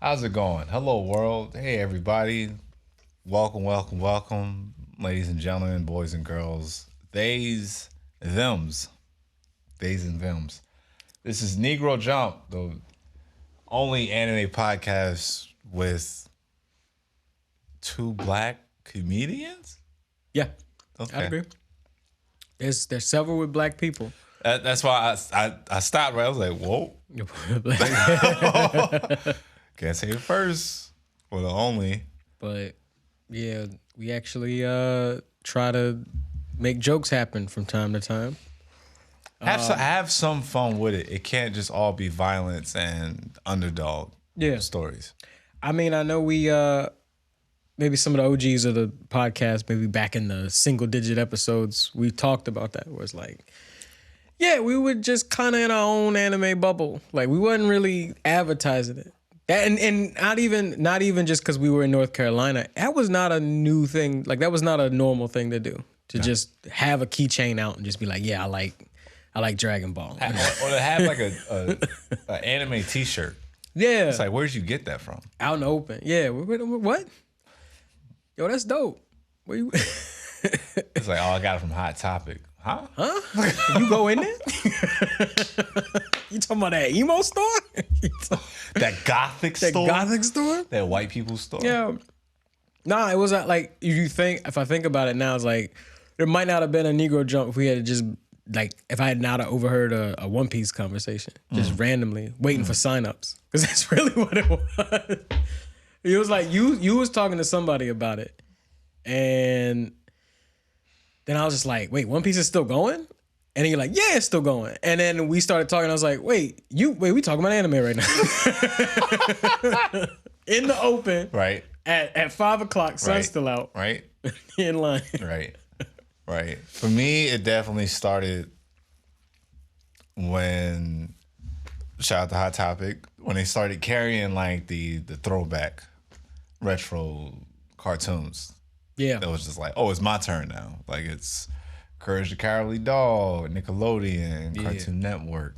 How's it going? Hello, world. Hey, everybody. Welcome, ladies and gentlemen, boys and girls. Thems. Theys and thems. This is Negro Jump, the only anime podcast with two black comedians. Yeah, Okay. I agree. There's several with black people. That's why I stopped right. I was like, whoa. Can't say the first or the only. But yeah, we actually try to make jokes happen from time to time. Have some fun with it. It can't just all be violence and underdog stories. I mean, I know we maybe some of the OGs of the podcast, maybe back in the single digit episodes, we talked about that. Where it's like, yeah, we were just kind of in our own anime bubble. Like we wasn't really advertising it. And not even just because we were in North Carolina. That was not a new thing. Like that was not a normal thing to do. To just have a keychain out and just be like, yeah, I like Dragon Ball. Or to have like a anime T-shirt. Yeah, It's like, where'd you get that from? out in the open. Yeah, what? Yo, that's dope. Where you? It's like, oh, I got it from Hot Topic. Huh? You go in there? You talking about that emo store? That gothic That store? gothic store? That white people store? Yeah. Nah, it was like if I think about it now, it's like there might not have been a Negro Jump if we had just like if I had not overheard a One Piece conversation just randomly waiting for signups, because that's really what it was. It was like you was talking to somebody about it, and then I was just like, wait, One Piece is still going? And you're like, yeah, it's still going. And then we started talking. I was like, wait, we talking about anime right now. In the open. Right. At 5 o'clock, sun's Right. still out. Right. In line. Right. Right. For me, it definitely started when, shout out to Hot Topic, when they started carrying like the throwback retro cartoons. Yeah. That was just like, oh, it's my turn now. Like it's Courage the Cowardly Dog, Nickelodeon, Cartoon Network,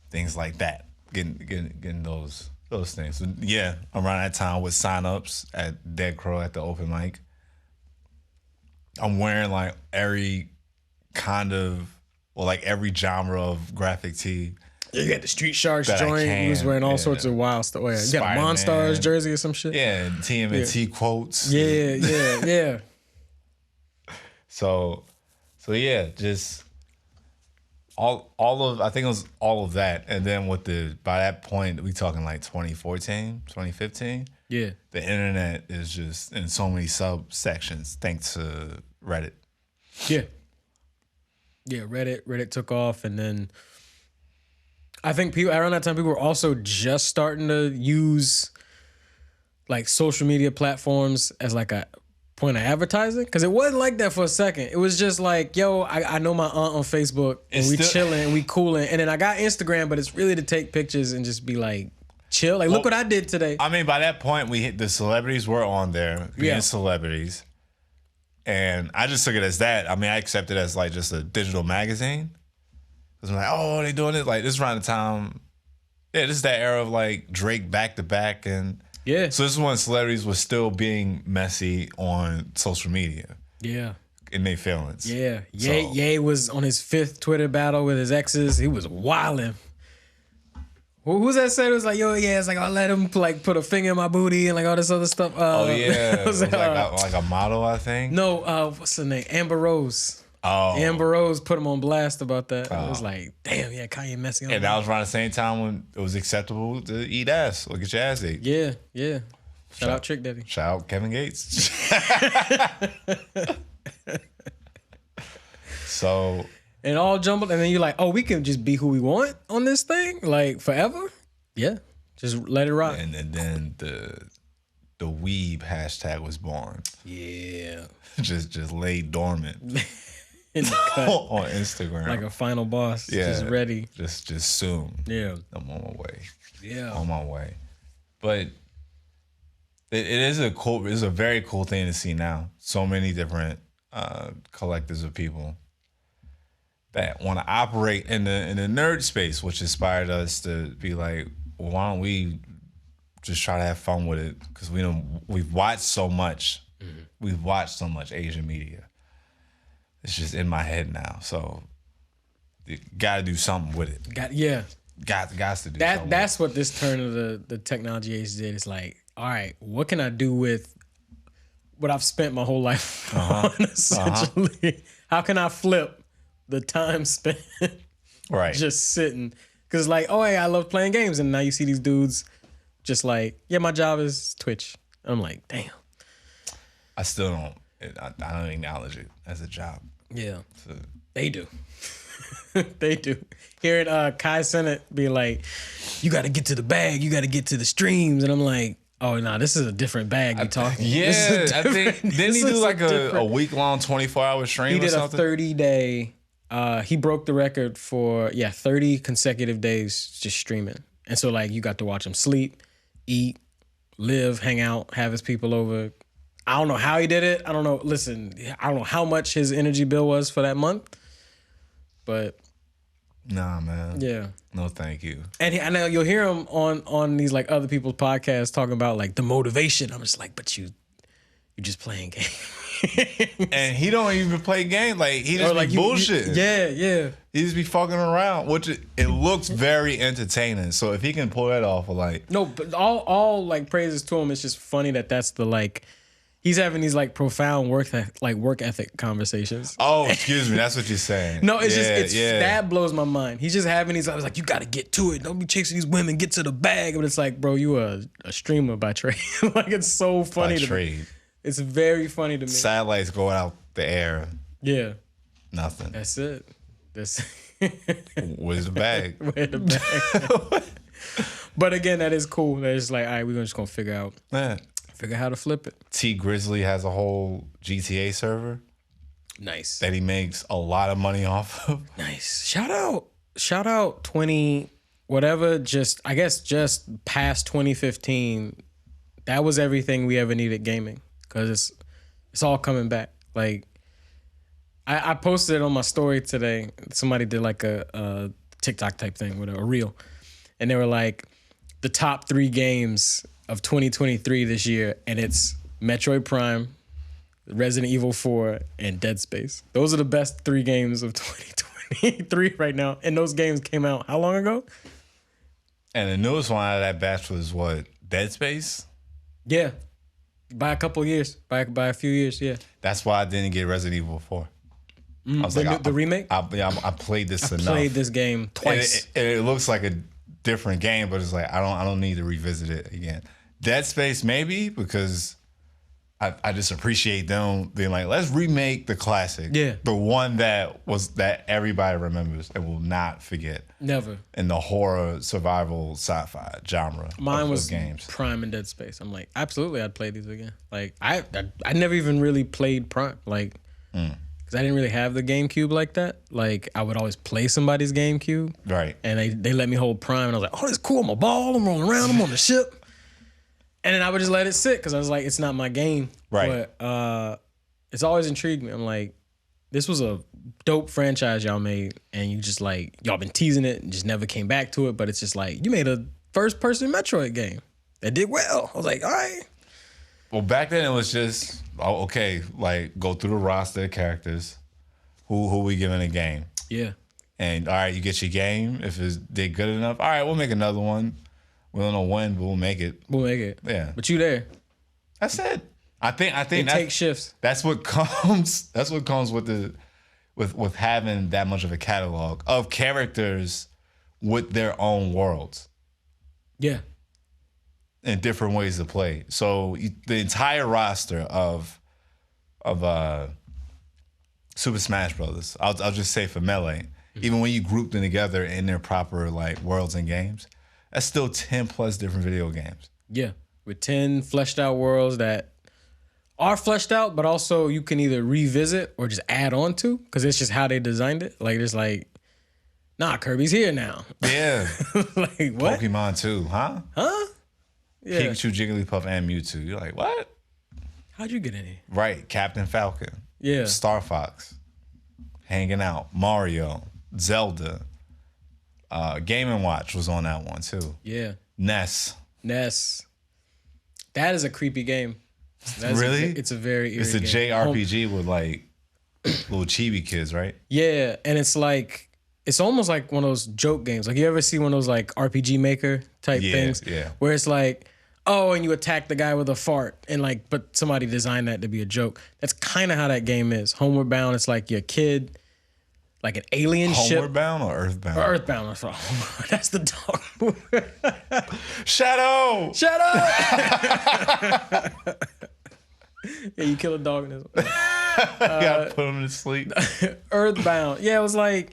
things like that. Getting those things. So, yeah, around that time with signups at Dead Crow at the open mic. I'm wearing like every kind of, or like every genre of graphic tee. You got the Street Sharks That I joint. He was can, wearing all yeah. sorts of wild stuff. Oh, yeah. You got a Spider-Man. Monstars jersey or some shit. Yeah, and TMNT quotes. Yeah. So yeah, just all of, I think it was all of that. And then by that point, we talking like 2014, 2015. Yeah. The internet is just in so many subsections thanks to Reddit. Yeah. Yeah, Reddit took off, and then I think people around that time people were also just starting to use like social media platforms as like a point of advertising, because it wasn't like that for a second. It was just like, yo, I know my aunt on Facebook and It's we still- chilling and we cooling, and then I got Instagram, but it's really to take pictures and just be like chill. Like, look what I did today. I mean, by that point, the celebrities were on there being celebrities. And I just took it as that. I mean, I accept it as like just a digital magazine. Because I'm like, oh, they doing it? Like, this is around the time. Yeah, this is that era of like Drake back to back. And Yeah. so this is when celebrities were still being messy on social media Yeah. in their feelings. Yeah. So- Ye was on his 5th Twitter battle with his exes. He was wilding. Who's that said? It was like, yo, yeah, it's like, I'll let him like put a finger in my booty and like all this other stuff. Oh, yeah. It was like, like a model, I think. no, what's her name? Amber Rose. Oh. Amber Rose put him on blast about that. I was like, damn, yeah, Kanye messing up. And that was around the same time when it was acceptable to eat ass or get your ass ate. Yeah. Shout out Trick Daddy. Shout out Kevin Gates. So And all jumbled, and then you're like, oh, we can just be who we want on this thing, like forever. Yeah, just let it rock. and then the weeb hashtag was born. Yeah, just laid dormant in the cut, on Instagram. like a final boss, Yeah. just ready. Just soon. Yeah, I'm on my way. yeah. On my way. But it is a very cool thing to see now. So many different collectives of people that want to operate in the nerd space, which inspired us to be like, well, why don't we just try to have fun with it because we've watched so much. Mm-hmm. We've watched so much Asian media. It's just in my head now. So you got to do something with it. Got to do something. That's what this turn of the technology age did. It's like, all right, what can I do with what I've spent my whole life on, essentially? How can I flip the time spent just sitting? Because like, oh, hey, I love playing games. And now you see these dudes just like, yeah, my job is Twitch. I'm like, damn. I still don't. I don't acknowledge it as a job. Yeah, so. They do. They do. Hearing Kai Cenat be like, you got to get to the bag. You got to get to the streams. And I'm like, oh, no, this is a different bag you're talking. Yeah, I think, didn't he do like a week-long 24-hour stream or something? He did a 30-day. He broke the record for, 30 consecutive days just streaming. And so, like, you got to watch him sleep, eat, live, hang out, have his people over. I don't know how he did it. I don't know. Listen, I don't know how much his energy bill was for that month, but nah, man. Yeah. No, thank you. And I know you'll hear him on these like other people's podcasts talking about like the motivation. I'm just like, but you're just playing games. And he don't even play games. Like he just like bullshitting. Yeah. He just be fucking around, which it looks very entertaining. So if he can pull that off, like no, but all like praises to him. It's just funny that's the like. He's having these like profound work ethic conversations. Oh, excuse me, that's what you're saying. No, it's that blows my mind. He's just having these. I was like, you got to get to it. Don't be chasing these women. Get to the bag. But it's like, bro, you a streamer by trade. Like it's so funny to me. It's very funny to me. Satellites going out the air. Yeah. Nothing. That's it. Where's the bag? Where's the bag? But again, that is cool. That it's like, all right, we're just gonna figure out. Man. Figure out how to flip it. T Grizzly has a whole GTA server. Nice. That he makes a lot of money off of. Nice. Shout out 20 whatever, just past 2015. That was everything we ever needed gaming. Cause it's all coming back. Like I posted it on my story today. Somebody did like a TikTok type thing, whatever, a reel. And they were like the top 3 games of 2023 this year, and it's Metroid Prime, Resident Evil 4, and Dead Space. Those are the best 3 games of 2023 right now. And those games came out how long ago? And the newest one out of that batch was what? Dead Space? Yeah. By a couple years. By a few years, yeah. That's why I didn't get Resident Evil 4. I was the remake? I played this enough. I played this game twice. It looks like a different game, but it's like I don't need to revisit it again. Dead Space maybe, because I just appreciate them being like, let's remake the classic. Yeah. The one that everybody remembers and will not forget. Never. In the horror, survival, sci-fi genre. Mine was games. Prime and Dead Space. I'm like, absolutely, I'd play these again. Like I never even really played Prime. Like because I didn't really have the GameCube like that. Like I would always play somebody's GameCube. Right. And they let me hold Prime and I was like, oh, this is cool. I'm a ball. I'm rolling around. I'm on the ship. And then I would just let it sit because I was like, it's not my game. Right. But it's always intrigued me. I'm like, this was a dope franchise y'all made, and you just like, y'all been teasing it and just never came back to it. But it's just like, you made a first-person Metroid game that did well. I was like, all right. Well, back then it was just, okay, like go through the roster of characters. Who we giving a game? Yeah. And all right, you get your game. If it's did good enough, all right, we'll make another one. We don't know when, but we'll make it. We'll make it. Yeah. But you there. That's it. I think it takes shifts. That's what comes with having that much of a catalog of characters with their own worlds. Yeah. And different ways to play. So the entire roster of Super Smash Brothers, I'll just say for Melee, even when you group them together in their proper like worlds and games, that's still 10 plus different video games. Yeah, with 10 fleshed out worlds that are fleshed out, but also you can either revisit or just add on to, because it's just how they designed it. Like it's like, nah, Kirby's here now. Yeah. Like what? Pokemon 2, huh? Huh? Yeah. Pikachu, Jigglypuff, and Mewtwo. You're like, what? How'd you get in here? Right, Captain Falcon. Yeah. Star Fox. Hanging out. Mario. Zelda. Game & Watch was on that one too. Yeah. Ness. That is a creepy game. Really? It's a very eerie It's a game. JRPG with like little chibi kids, right? Yeah, and it's like it's almost like one of those joke games. Like you ever see one of those like RPG Maker type things? Yeah. Where it's like, oh, and you attack the guy with a fart, and like, but somebody designed that to be a joke. That's kind of how that game is. Homeward Bound. It's like your kid, like an alien ship. Homeward Bound or Earthbound? Earthbound. That's the dog movie. Shadow. Shut up. Yeah, you kill a dog in this one. You gotta put him to sleep. Earthbound. Yeah, it was like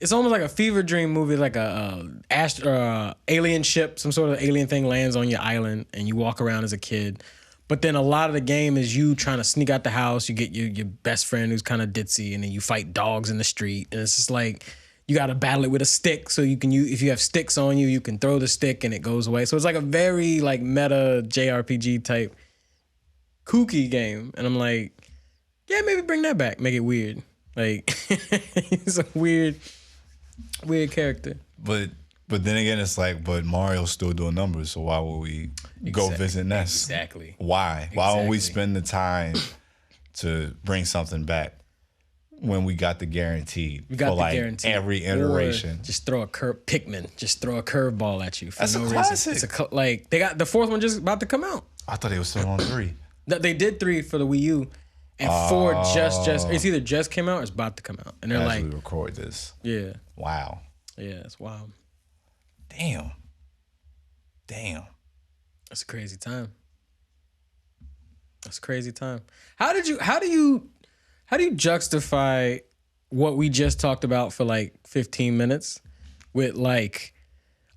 it's almost like a fever dream movie, like a alien ship, some sort of alien thing lands on your island, and you walk around as a kid. But then a lot of the game is you trying to sneak out the house. You get your best friend who's kind of ditzy, and then you fight dogs in the street, and it's just like you got to battle it with a stick. So you can if you have sticks on you, you can throw the stick and it goes away. So it's like a very like meta JRPG type kooky game, and I'm like, yeah, maybe bring that back, make it weird. Like he's a weird character. But then again, it's like, but Mario's still doing numbers, so why would we go visit Ness? Exactly. Why? Why don't we spend the time to bring something back when we got the guaranteed? We got for the like guaranteed. every iteration. Or just throw a Pikmin. Just throw a curveball at you for That's no a reason. classic. It's like they got the fourth one just about to come out. I thought they were still on 3. They did 3 for the Wii U, and 4 just it's either just came out or it's about to come out. And they're As like, we record this. yeah, Wow. yeah, it's wild. Damn. That's a crazy time. That's a crazy time. How do you justify what we just talked about for like 15 minutes with like,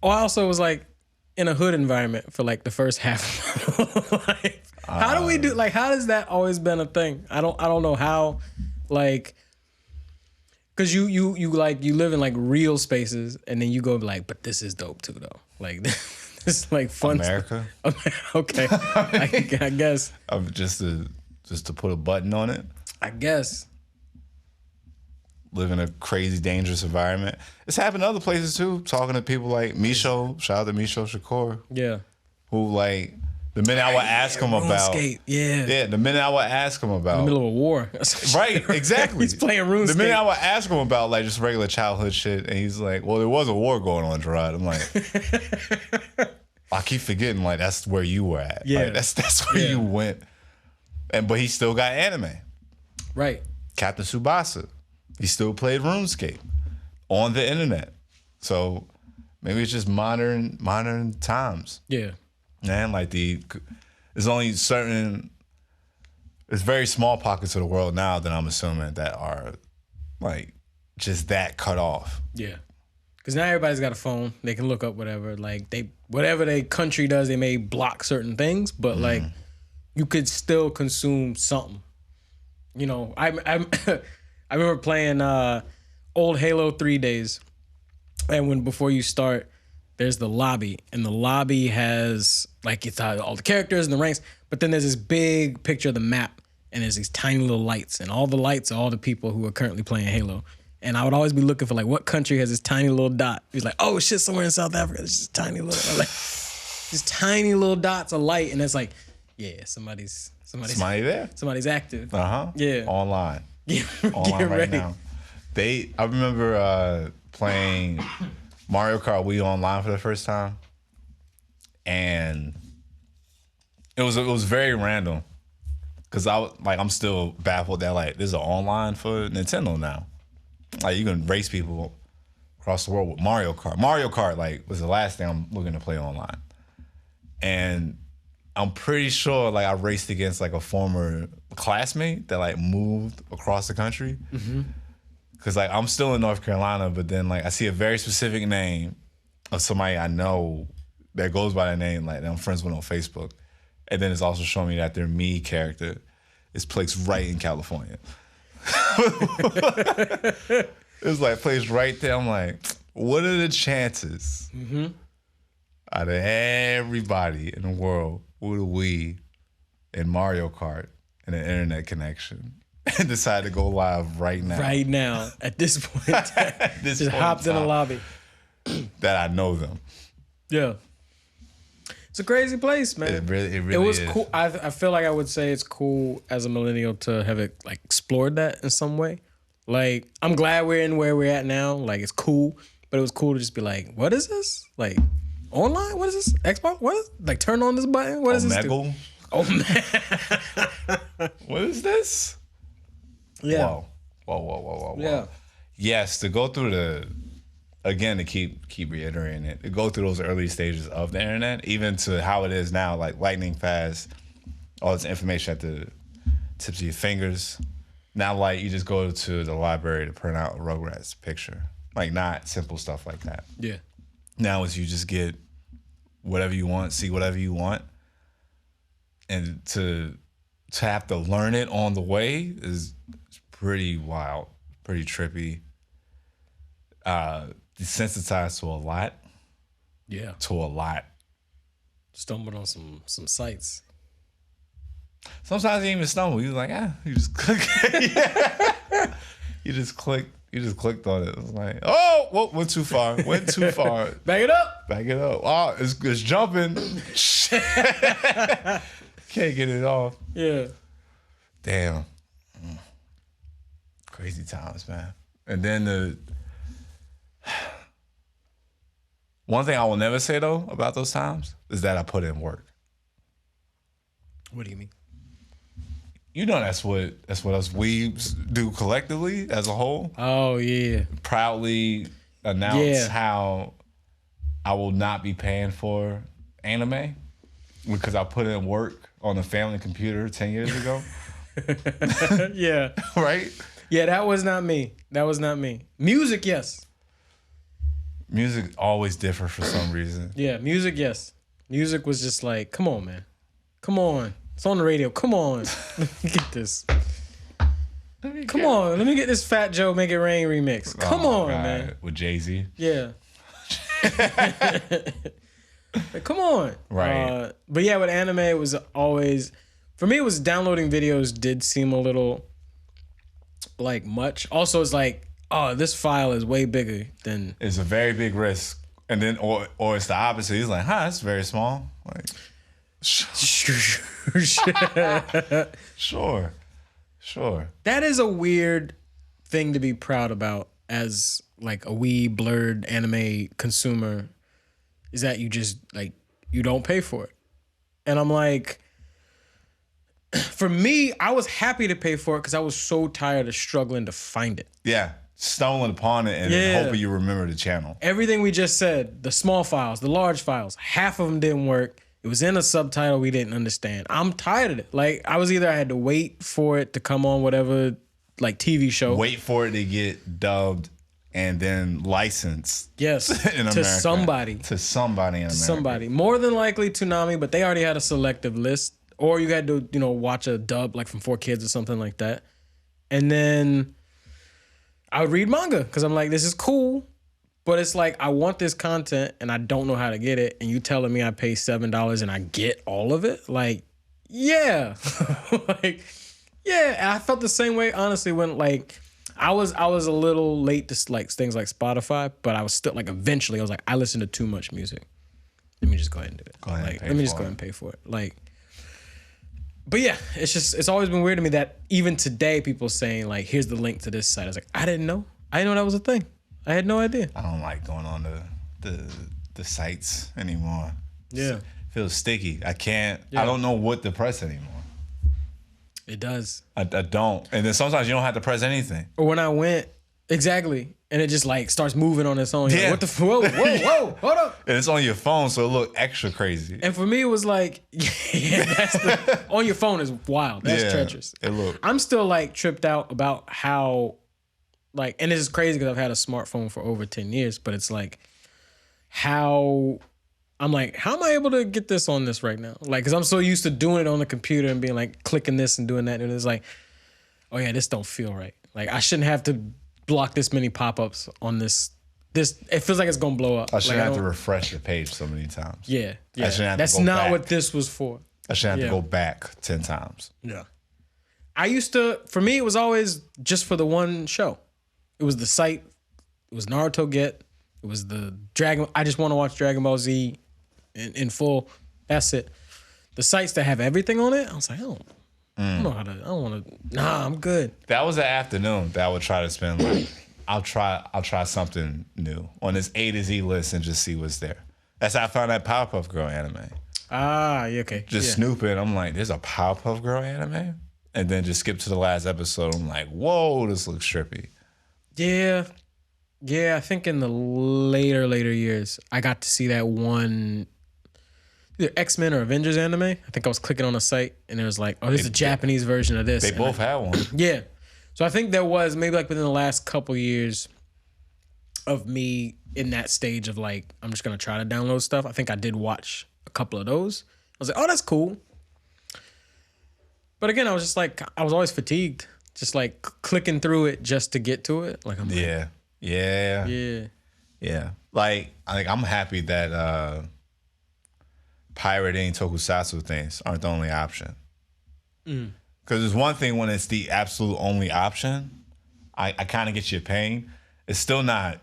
I also was like in a hood environment for like the first half of my life. How do we do, like, how has that always been a thing? I don't know how, like, cause you live in like real spaces and then you go like, but this is dope too though. Like this is like fun. America. Okay. I guess. Just to put a button on it. I guess. Live in a crazy, dangerous environment. It's happened in other places too. Talking to people like Misho, shout out to Misho Shakur. Yeah. Who like the minute I would ask him about the minute I would ask him about in the middle of a war. Right, exactly. He's playing RuneScape. The minute I would ask him about like just regular childhood shit, and he's like, well, there was a war going on, Jarrod. I'm like, I keep forgetting like that's where you were at. Yeah. Like, that's where you went. But he still got anime. Right. Captain Tsubasa. He still played RuneScape on the internet. So maybe it's just modern times. Yeah. Man, like there's only there's very small pockets of the world now that I'm assuming that are like just that cut off. Yeah. Because now everybody's got a phone. They can look up whatever. Like whatever their country does, they may block certain things, but like you could still consume something. You know, I remember playing old Halo 3 days, and before you start, there's the lobby, and the lobby has like it's all the characters and the ranks, but then there's this big picture of the map, and there's these tiny little lights, and all the lights are all the people who are currently playing Halo. And I would always be looking for like what country has this tiny little dot. He's like, oh shit, somewhere in South Africa, there's just tiny little like these tiny little dots of light, and it's like, yeah, somebody's there. Somebody's active. Yeah. Online. Get Online right ready. now. I remember playing Mario Kart Wii online for the first time, and it was very random because I'm still baffled that like there's an online for Nintendo now. Like you can race people across the world with Mario Kart. Mario Kart like was the last thing I'm looking to play online, and I'm pretty sure like I raced against like a former classmate that like moved across the country. Cause like I'm still in North Carolina, but then like I see a very specific name of somebody I know that goes by that name, like that I'm friends with on Facebook. And then it's also showing me that their me character is placed right in California. It's like placed right there. I'm like, what are the chances out of everybody in the world with a Wii and Mario Kart and an internet connection and decide to go live right now? Right now, at this point, just hopped in the lobby. That I know them. Yeah. It's a crazy place, man. It really it was is. cool. I feel like I would say it's cool as a millennial to have it like explored that in some way. Like, I'm glad we're in where we're at now. Like, it's cool, but it was cool to just be like, what is this? Like, online? What is this? Xbox? What is, like, turn on this button? What is this? Omegle? Oh, man. What is this? Yeah. Whoa. Yeah. Yes, to go through again, to keep reiterating it, to go through those early stages of the internet, even to how it is now, like lightning fast, all this information at the tips of your fingers. Now, like, you just go to the library to print out a Rugrats picture. Like, not simple stuff like that. Yeah. Now is you just get whatever you want, see whatever you want. And to have to learn it on the way is pretty wild, pretty trippy. Desensitized to a lot. Yeah. To a lot. Stumbled on some sites. Sometimes you even stumble. You're like, you just click. You just clicked on it. It was like, oh, went too far. Back it up. Oh, it's jumping. Can't get it off. Yeah. Damn. Crazy times, man. And then one thing I will never say though about those times is that I put in work. What do you mean? You know that's what us weebs do collectively as a whole. Oh yeah. Proudly announce how I will not be paying for anime because I put in work on a family computer 10 years ago. Yeah. Right? Yeah, that was not me. Music, yes. Music always differ for some reason. Yeah, music, yes. Music was just like, come on, man. Come on. It's on the radio. Come on. Let me get this. Come on. Let me get this Fat Joe Make It Rain remix. Come on, God. Man. With Jay-Z. Yeah. Like, come on. Right. But yeah, with anime, it was always, for me, it was downloading videos did seem a little like much. Also, it's like, oh, this file is way bigger than. It's a very big risk. And then, or it's the opposite. He's like, it's very small. Like, Sure. That is a weird thing to be proud about as like a wee blurred anime consumer, is that you just like, you don't pay for it. And I'm like, for me, I was happy to pay for it because I was so tired of struggling to find it. Yeah. Stumbling upon it and then hoping you remember the channel. Everything we just said, the small files, the large files, half of them didn't work. It was in a subtitle we didn't understand. I'm tired of it. Like, I had to wait for it to come on whatever, like, TV show. Wait for it to get dubbed and then licensed. Yes, in America. Somebody. To somebody in America. Somebody. More than likely Toonami, but they already had a selective list. Or you had to, watch a dub, like, from 4Kids or something like that. And then I would read manga because I'm like, this is cool. But it's like, I want this content and I don't know how to get it. And you telling me I pay $7 and I get all of it? Like, yeah. Like, yeah. And I felt the same way, honestly, when like, I was a little late to like things like Spotify, but I was still like, eventually I was like, I listen to too much music. Let me just go ahead and do it. Let me just go ahead and pay for it. Like, but yeah, it's always been weird to me that even today people saying like, here's the link to this site. I was like, I didn't know that was a thing. I had no idea. I don't like going on the sites anymore. Yeah. It feels sticky. I can't. Yeah. I don't know what to press anymore. It does. I don't. And then sometimes you don't have to press anything. Or when I went, exactly, and it just like starts moving on its own. Yeah. Like, what the whoa, hold up. And it's on your phone, so it look extra crazy. And for me, it was like, on your phone is wild. That's treacherous. I'm still like tripped out about how, like, and this is crazy because I've had a smartphone for over 10 years, but it's like, how am I able to get this on this right now? Like, because I'm so used to doing it on the computer and being like, clicking this and doing that. And it's like, oh yeah, this don't feel right. Like, I shouldn't have to block this many pop-ups on this. It feels like it's going to blow up. I shouldn't have to refresh the page so many times. Yeah. I shouldn't have That's to go not back. what this was for. I shouldn't have to go back 10 times. Yeah. For me, it was always just for the one show. It was the site. It was Naruto Get. It was the Dragon. I just want to watch Dragon Ball Z in full. That's it. The sites that have everything on it, I was like, I don't know how to. I don't want to. Nah, I'm good. That was an afternoon that I would try to spend. Like, I'll try something new on this A to Z list and just see what's there. That's how I found that Powerpuff Girl anime. Ah, yeah, okay. Just snooping. I'm like, there's a Powerpuff Girl anime, and then just skip to the last episode. I'm like, whoa, this looks trippy. Yeah. I think in the later years, I got to see that one, either X-Men or Avengers anime. I think I was clicking on a site and it was like, oh, this is a Japanese version of this. They both had one. Yeah. So I think there was maybe like within the last couple years of me in that stage of like, I'm just going to try to download stuff. I think I did watch a couple of those. I was like, oh, that's cool. But again, I was just like, I was always fatigued. Just like clicking through it just to get to it. Like I'm like, Yeah. Like I'm happy that pirating tokusatsu things aren't the only option. Because there's one thing when it's the absolute only option, I kind of get your pain. It's still not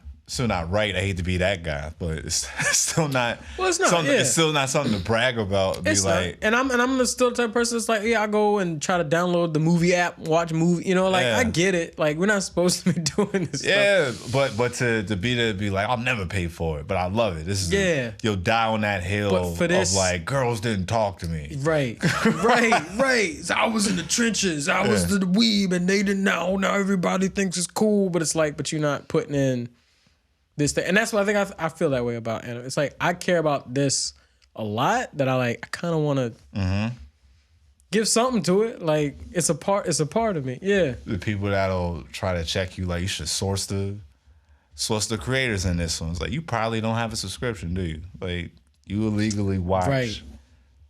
right. I hate to be that guy, but it's still not. Well, it's not. It's still not something to brag about. It's like, and I'm still the type of person that's like, I go and try to download the movie app, watch a movie. You know, like I get it. Like we're not supposed to be doing this. Stuff. But to be like, I'll never pay for it, but I love it. This is you'll die on that hill of like girls didn't talk to me. Right. So I was in the trenches. I was the weeb, and they didn't know. Now everybody thinks it's cool, but it's like, but you're not putting in this thing. And that's what I think I feel that way about anime. It's like I care about this a lot that I kind of want to give something to it. Like it's a part of me. Yeah. The people that'll try to check you, like you should source the creators in this one. It's like you probably don't have a subscription, do you? Like you illegally watch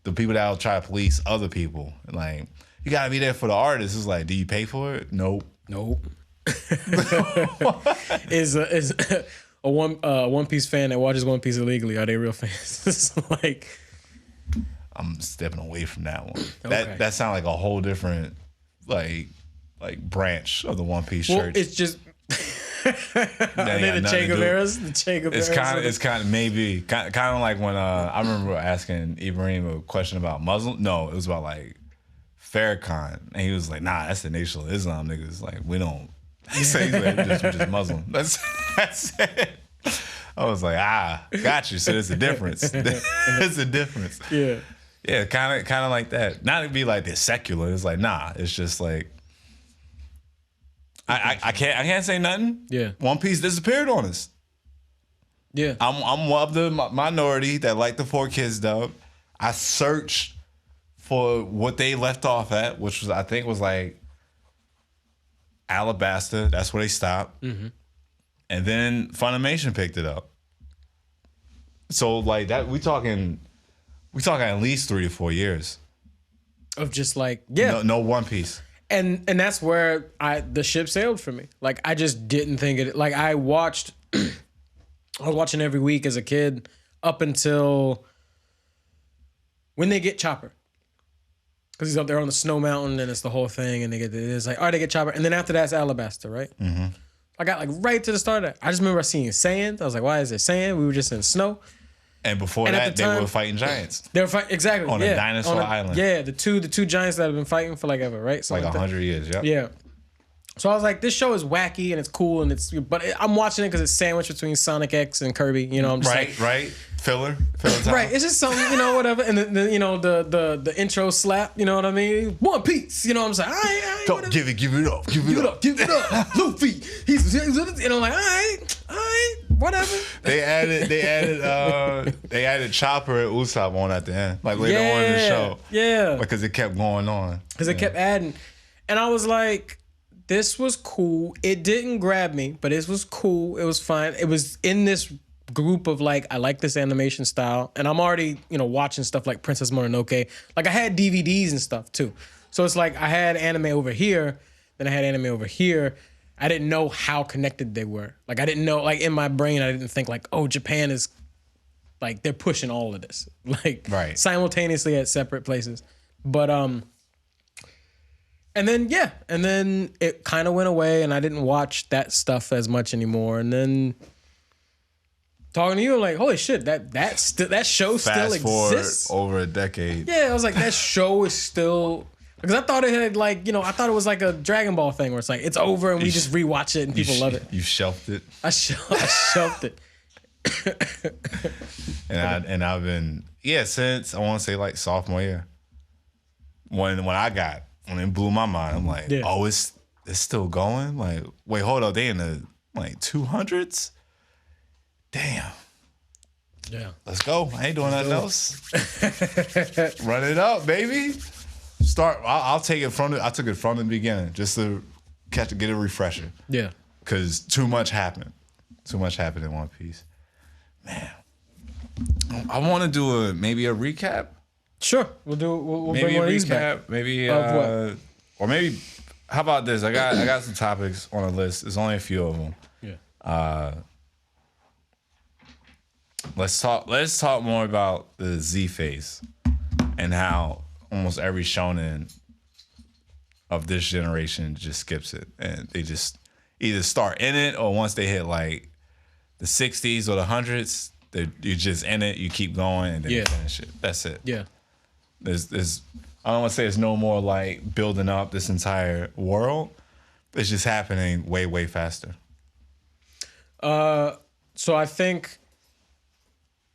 the people that'll try to police other people. Like you gotta be there for the artist. It's like, do you pay for it? Nope. Is a One Piece fan that watches One Piece illegally, are they real fans? It's like I'm stepping away from that one. Okay. That sounds like a whole different like branch of the One Piece church. It's just the Che Guevara's. It's kind of maybe kind of like when I remember asking Ibrahim a question about Muslim. No, it was about like Farrakhan, and he was like, "Nah, that's the Nation of Islam niggas. Like we don't." He said we're just Muslim. That's it. I was like, got you. So there's a difference. There's a difference. Yeah, kind of like that. Not to be like they're secular. It's like, nah. It's just like I can't say nothing. Yeah, One Piece disappeared on us. Yeah, I'm one of the minority that like the 4Kids dub. I searched for what they left off at, which was I think was like Alabasta. That's where they stopped. And then Funimation picked it up. So like that, we talking at least 3 to 4 years of just like no One Piece. And that's where the ship sailed for me. Like I just didn't think it. Like I was watching every week as a kid up until when they get Chopper. Because he's up there on the snow mountain and it's the whole thing, and it's like, all right, they get Chopper, and then after that's Alabasta, right? I got like right to the start of that. I just remember seeing Saiyans. I was like, why is it Saiyan? We were just in snow. And before that, they were fighting giants. They were fighting exactly on a dinosaur island. Yeah, the two giants that have been fighting for like ever, right? Like 100 years. Yeah. So I was like, this show is wacky and it's cool but I'm watching it because it's sandwiched between Sonic X and Kirby. You know, I'm just right. Filler time. Right. It's just something, whatever. And the intro slap. You know what I mean? One Piece. You know what I'm saying? All right, don't give it up. Give it up. Luffy. He's I'm like, all right, whatever. They added Chopper and Usopp on at the end, like later on in the show. Yeah. Because it kept going on. Because it kept adding, and I was like, this was cool. It didn't grab me, but it was cool. It was fine. It was in this group of like, I like this animation style, and I'm already watching stuff like Princess Mononoke. Like I had DVDs and stuff too, so it's like I had anime over here, then I had anime over here. I didn't know how connected they were. Like I didn't know, like in my brain, I didn't think like, oh, Japan is like they're pushing all of this like simultaneously at separate places. But and then it kind of went away, and I didn't watch that stuff as much anymore. And then talking to you, I'm like, holy shit, that show still exists. Over a decade. Yeah, I was like, that show is still, because I thought it had like, I thought it was like a Dragon Ball thing where it's like it's over and we just rewatch it and people love it. You shelved it. I shelved it. and I've been since I want to say like sophomore year. When it blew my mind, I'm like, oh, it's still going? Like, wait, hold up, they in the like 200s? Damn. Yeah. Let's go. I ain't doing nothing else. Run it up, baby. I'll take it I took it from the beginning just to get a refresher. Yeah. Because too much happened. Too much happened in One Piece. Man. I want to do maybe a recap. Sure. We'll bring one of these back. Maybe or maybe how about this? I got some topics on a list. There's only a few of them. Yeah. Let's talk more about the Z phase and how almost every shonen of this generation just skips it, and they just either start in it or once they hit like the 60s or the 100s, you're just in it. You keep going and then you finish it. That's it. Yeah. There's I don't want to say it's no more like building up this entire world. It's just happening way, way faster. So I think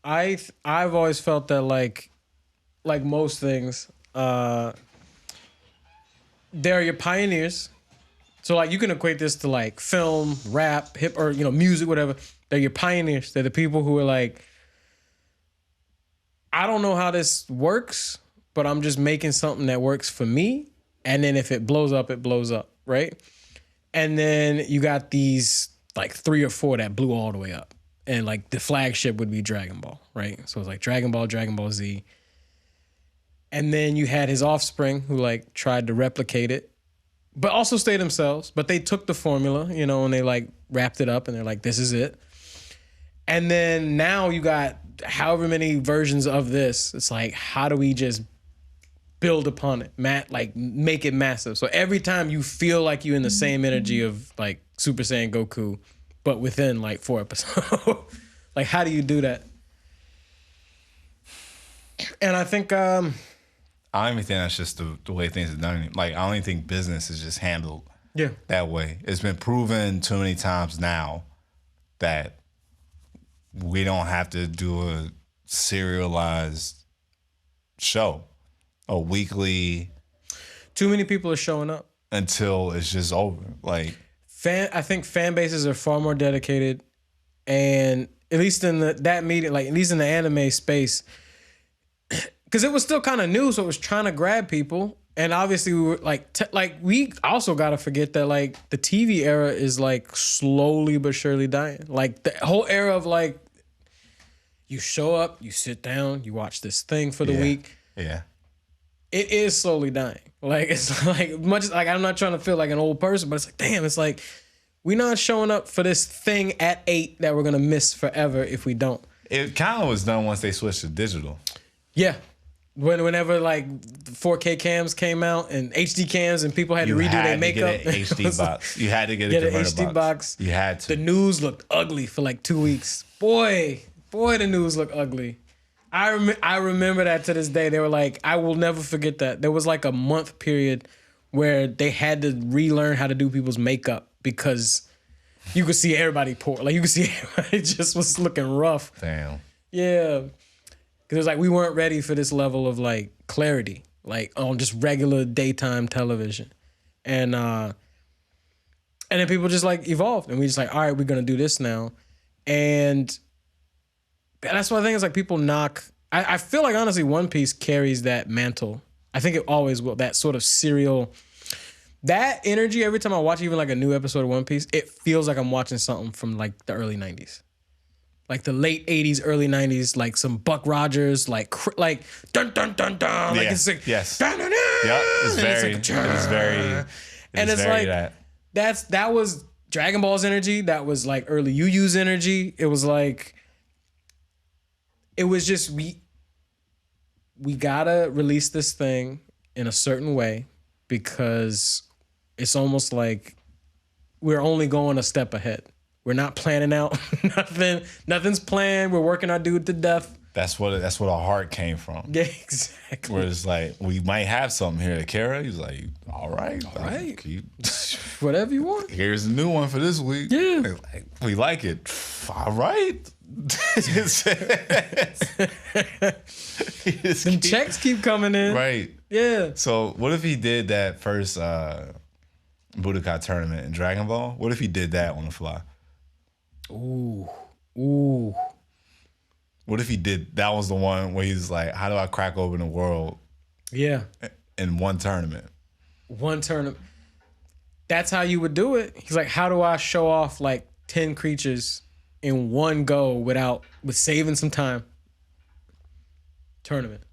I've always felt that like most things, they're your pioneers. So like you can equate this to like film, rap, hip, or music, whatever. They're your pioneers. They're the people who are like, I don't know how this works, but I'm just making something that works for me. And then if it blows up, it blows up, right? And then you got these like 3 or 4 that blew all the way up. And like the flagship would be Dragon Ball, right? So it's like Dragon Ball Z. And then you had his offspring who like tried to replicate it, but also stay themselves. But they took the formula, and they like wrapped it up and they're like, this is it. And then now you got however many versions of this. It's like, how do we just build upon it? Make it massive. So every time you feel like you're in the same energy of like Super Saiyan Goku, but within like 4 episodes. Like, how do you do that? And I think I don't even think that's just the way things are done. Like, I don't even think business is just handled that way. It's been proven too many times now that we don't have to do a serialized show, a weekly. Too many people are showing up until it's just over. Like, I think fan bases are far more dedicated, and at least in that media, like at least in the anime space, because it was still kind of new, so it was trying to grab people. And obviously, we were we also got to forget that like the TV era is like slowly but surely dying. Like the whole era of like, you show up, you sit down, you watch this thing for the week. Yeah, it is slowly dying. Like it's like much like I'm not trying to feel like an old person, but it's like damn, it's like we're not showing up for this thing at 8 that we're gonna miss forever if we don't. It kind of was done once they switched to digital. Yeah. Whenever like 4K cams came out and HD cams and people had to redo their makeup. Get an HD box. You had to get an HD box. You had to. The news looked ugly for like 2 weeks. Boy, the news looked ugly. I remember that to this day. They were like, I will never forget that. There was like a month period where they had to relearn how to do people's makeup because you could see everybody poor. Like you could see everybody just was looking rough. Damn. Yeah. Because it was like we weren't ready for this level of like clarity, like on just regular daytime television. And then people just like evolved and we just like, all right, we're going to do this now. And that's why I think it's like people knock. I feel like honestly One Piece carries that mantle. I think it always will. That sort of serial, that energy every time I watch even like a new episode of One Piece, it feels like I'm watching something from like the early 90s. Like the late 80s, early 90s, like some Buck Rogers, like dun dun dun dun. Yeah. Like it's like yes. Dun, dun, dun, yep. It's very that was Dragon Ball's energy. That was like early Yu Yu's energy. It was like it was just we gotta release this thing in a certain way because it's almost like we're only going a step ahead. We're not planning out nothing. Nothing's planned. We're working our dude to death. That's what our heart came from. Yeah, exactly. Where it's like, we might have something here. Kara, he's like, all right. Whatever you want. Here's a new one for this week. Yeah. Like, we like it. All right. Them checks keep coming in. Right. Yeah. So what if he did that first Budokai tournament in Dragon Ball? What if he did that on the fly? Ooh. What if he did, that was the one where he's like, how do I crack open the world? Yeah. In one tournament. That's how you would do it. He's like, how do I show off like 10 creatures in one go with saving some time? Tournament.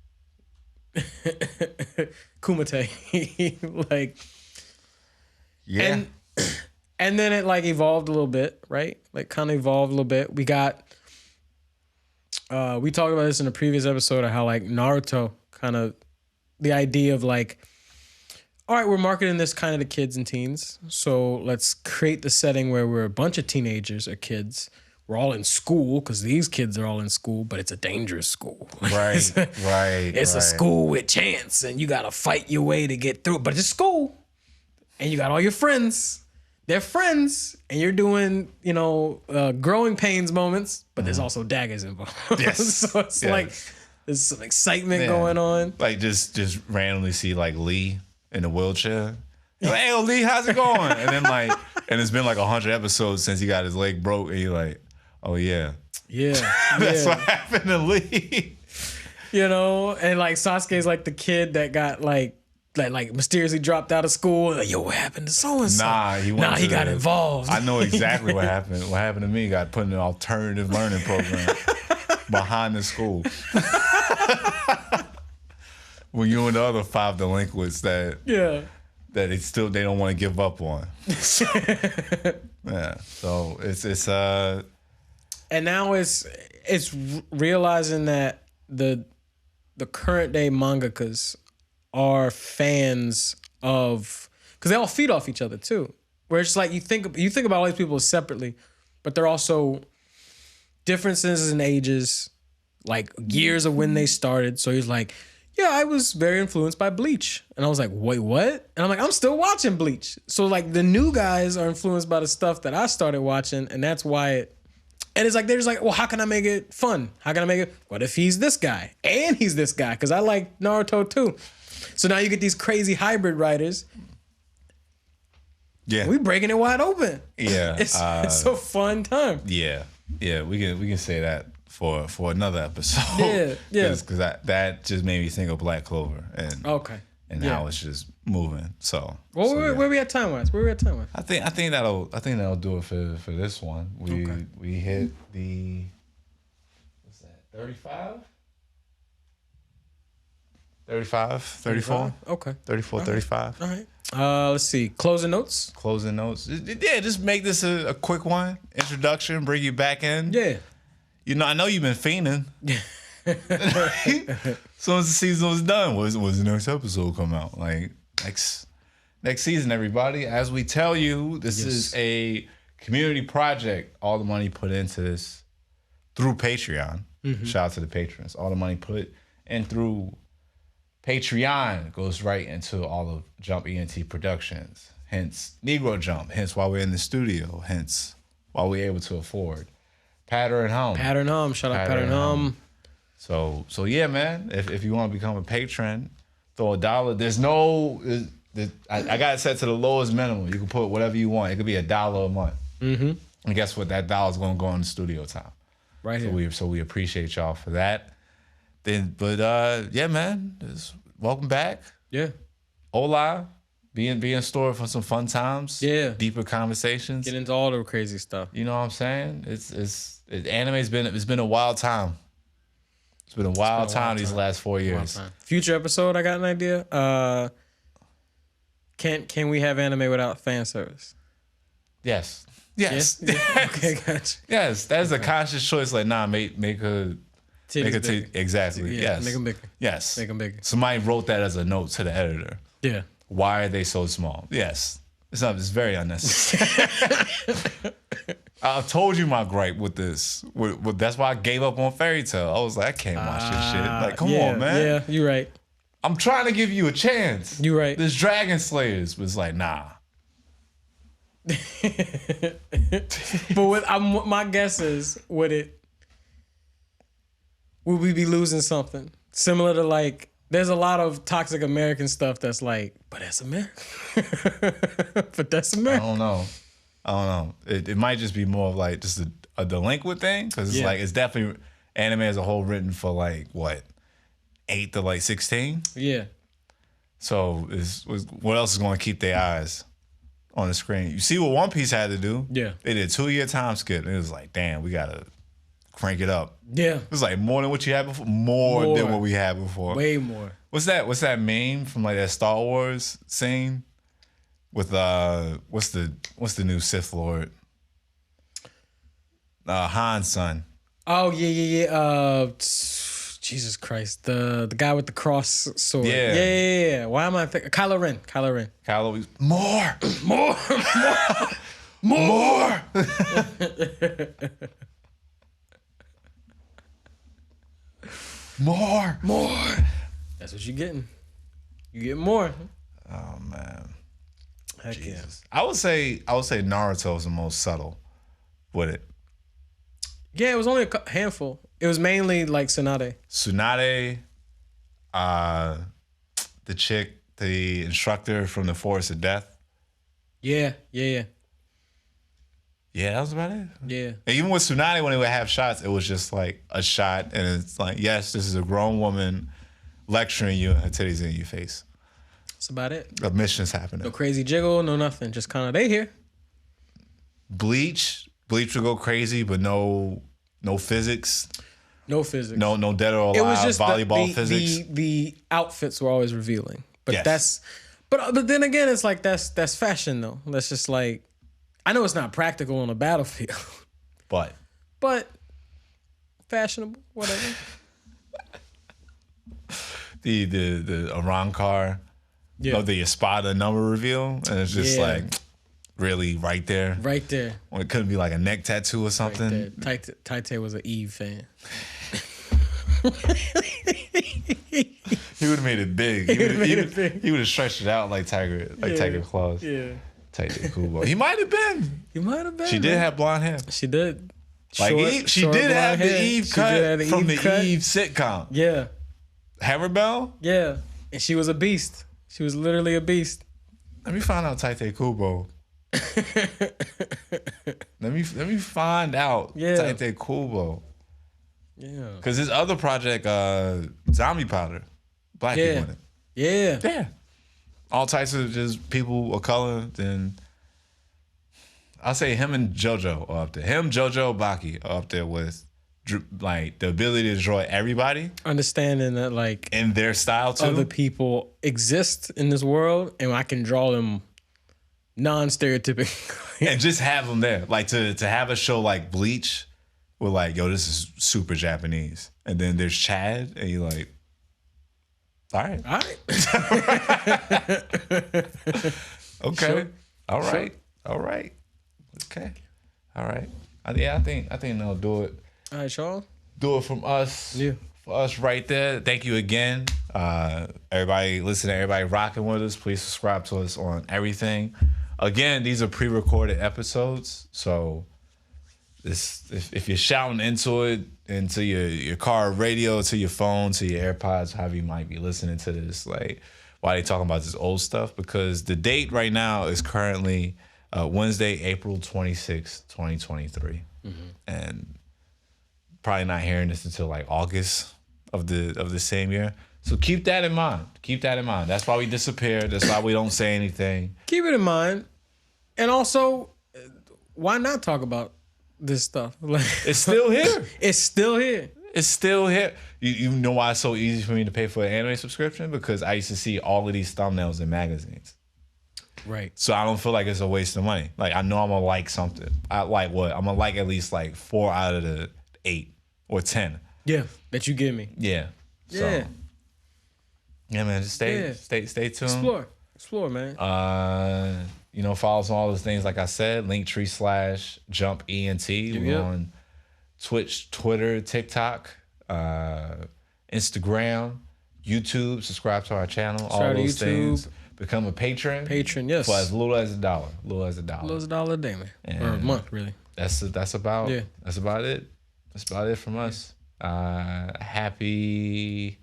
Kumite. Like, yeah. And then it like evolved a little bit, right? Like kind of evolved a little bit. We got, we talked about this in a previous episode of how like Naruto kind of, the idea of like, all right, we're marketing this kind of to kids and teens. So let's create the setting where we're a bunch of teenagers or kids. We're all in school because these kids are all in school, but it's a dangerous school. Right, It's a school with chance and you got to fight your way to get through. But it's school and you got all your friends. They're friends and you're doing, growing pains moments, but there's also daggers involved. Yes. So it's like there's some excitement going on. Like just randomly see like Lee in a wheelchair. You're like, hey, Lee, how's it going? And then like, and it's been like 100 episodes since he got his leg broke, and you're like, oh yeah, that's what happened to Lee. And like Sasuke's like the kid that got like mysteriously dropped out of school. Like, yo, what happened to so and so? He got involved. I know exactly what happened. What happened to me? Got put in an alternative learning program behind the school. When you and the other 5 delinquents that they don't want to give up on. Yeah. So it's and now it's realizing that the current day mangakas are fans of, because they all feed off each other too. Where it's like you think about all these people separately, but they're also differences in ages, like years of when they started. So he's like, yeah, I was very influenced by Bleach. And I was like, wait, what? And I'm like, I'm still watching Bleach. So like the new guys are influenced by the stuff that I started watching, and that's why and it's like, they're just like, well, how can I make it fun? How can I make it, what if he's this guy? And he's this guy, because I like Naruto too. So now you get these crazy hybrid writers. Yeah. We breaking it wide open. Yeah. It's a fun time. Yeah. Yeah, we can say that for another episode. Yeah. Because that just made me think of Black Clover and how it's just moving. So where we at time wise? I think that'll do it for this one. We hit the, what's that? 35? 35, 34. Okay. 34, all 35. All right. Let's see. Closing notes. Yeah, just make this a quick one. Introduction, bring you back in. Yeah. I know you've been fiending. Soon as the season was done, was the next episode come out? Like next season, everybody. As we tell you, this is a community project. All the money put into this through Patreon. Mm-hmm. Shout out to the patrons. All the money put in through Patreon goes right into all of Jump ENT Productions. Hence Negro Jump. Hence why we're in the studio. Hence why we're able to afford Pattern Home. Shout out Pattern Home. So yeah, man. If you want to become a patron, throw $1. There's no. I got it set to the lowest minimum. You can put whatever you want. It could be $1 a month. Mm-hmm. And guess what? That $1 is gonna go in the studio time. Right here. So we appreciate y'all for that. Yeah, man. Welcome back. Yeah. Hola. Be in store for some fun times. Yeah. Deeper conversations. Get into all the crazy stuff. You know what I'm saying? Anime's been a wild time. It's been a wild time these last 4 years. Future episode, I got an idea. Can we have anime without fan service? Yes. Yeah? Okay, gotcha. Yes, that is a conscious choice. Like, nah, make a exactly. Yeah, yes. Make them bigger. Yes. Make them bigger. Somebody wrote that as a note to the editor. Yeah. Why are they so small? Yes. It's very unnecessary. I told you my gripe with this. That's why I gave up on Fairy Tail. I was like, I can't watch this shit. Like, come on, man. Yeah, you're right. I'm trying to give you a chance. You're right. This Dragon Slayers was like, nah. But my guess is, would we be losing something similar to like? There's a lot of toxic American stuff that's like, but that's America. But that's America. I don't know. It might just be more of like just a delinquent thing because it's like it's definitely anime as a whole written for like what 8 to like 16. Yeah. So what else is going to keep their eyes on the screen? You see what One Piece had to do? Yeah. They did a 2-year time skip. And it was like, damn, we gotta crank it up. Yeah. It was like more than what you had before. More than what we had before. Way more. What's that meme from like that Star Wars scene with what's the new Sith Lord? Han's son. Oh yeah. Jesus Christ, the guy with the cross sword. Yeah. Why am I thinking Kylo Ren? Kylo, more. More. That's what you're getting. You get more. Oh man. Heck Jesus. Yeah. I would say Naruto is the most subtle with it. Yeah, it was only a handful. It was mainly like Tsunade. The chick, the instructor from the Forest of Death. Yeah. Yeah, that was about it. Yeah. And even with Tsunade, when they would have shots, it was just like a shot, and it's like, yes, this is a grown woman lecturing you, and her titties in your face. That's about it. The mission's happening. No crazy jiggle, no nothing. Just kind of, they here. Bleach would go crazy, but no physics. No physics. No dead or alive. It was just volleyball physics. The outfits were always revealing. But yes. But then again, it's like that's fashion though. That's just like, I know it's not practical on a battlefield. But fashionable, whatever. the Arankar, the Espada number reveal, and it's just like really right there. Right there. Well, it couldn't be like a neck tattoo or something. Right Taite was an Eve fan. He would have made it big. He would have stretched it out like Tiger Claws. Yeah. Taite Kubo. He might have been. She did have blonde hair. She did. Like she did have the Eve cut from the Eve sitcom. Yeah. Hammer Bell? Yeah. And she was a beast. She was literally a beast. Let me find out Taite Kubo. Let me find out Taite Kubo. Yeah. Because his other project, Zombie Powder, black people in it. Yeah. All types of just people of color. Then I'll say him and JoJo are up there. Him, JoJo, Baki are up there with like the ability to destroy everybody. Understanding that like in their style too. Other people exist in this world and I can draw them non-stereotypical. And just have them there. Like to have a show like Bleach where like, yo, this is super Japanese. And then there's Chad and you're like, all right. Okay. Sure. All right. Okay. All right. I think they'll do it. All right, Sean. Do it from us. Yeah. For us right there. Thank you again. Everybody listening, everybody rocking with us. Please subscribe to us on everything. Again, these are pre-recorded episodes. So if you're shouting into your car radio, to your phone, to your AirPods, however you might be listening to this, like why they talking about this old stuff, because the date right now is currently Wednesday, April 26th, 2023. Mm-hmm. And probably not hearing this until like August of the same year. So keep that in mind. That's why we disappeared. That's why we don't say anything. Keep it in mind. And also, why not talk about this stuff? Like, it's still here. It's still here. You know why it's so easy for me to pay for an anime subscription? Because I used to see all of these thumbnails in magazines. Right. So I don't feel like it's a waste of money. Like I know I'm gonna like something. I like what? I'm gonna like at least like 4 out of the 8 or 10. Yeah, that you give me. Yeah. Yeah. So, yeah, man. Just stay tuned. Explore, man. Follow us on all those things. Like I said, Linktree/JumpENT. We're on Twitch, Twitter, TikTok, Instagram, YouTube. Subscribe to our channel. All those things. Become a patron. Yes. For as little as $1. Little as $1 a day, man. Or a month, really. That's about it. That's about it from us. Happy.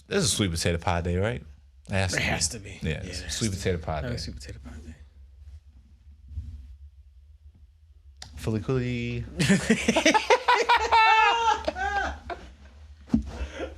This is a sweet potato pie day, right? It has to be. Yeah, sweet potato pie day. Sweet potato pie day. Fully coolie.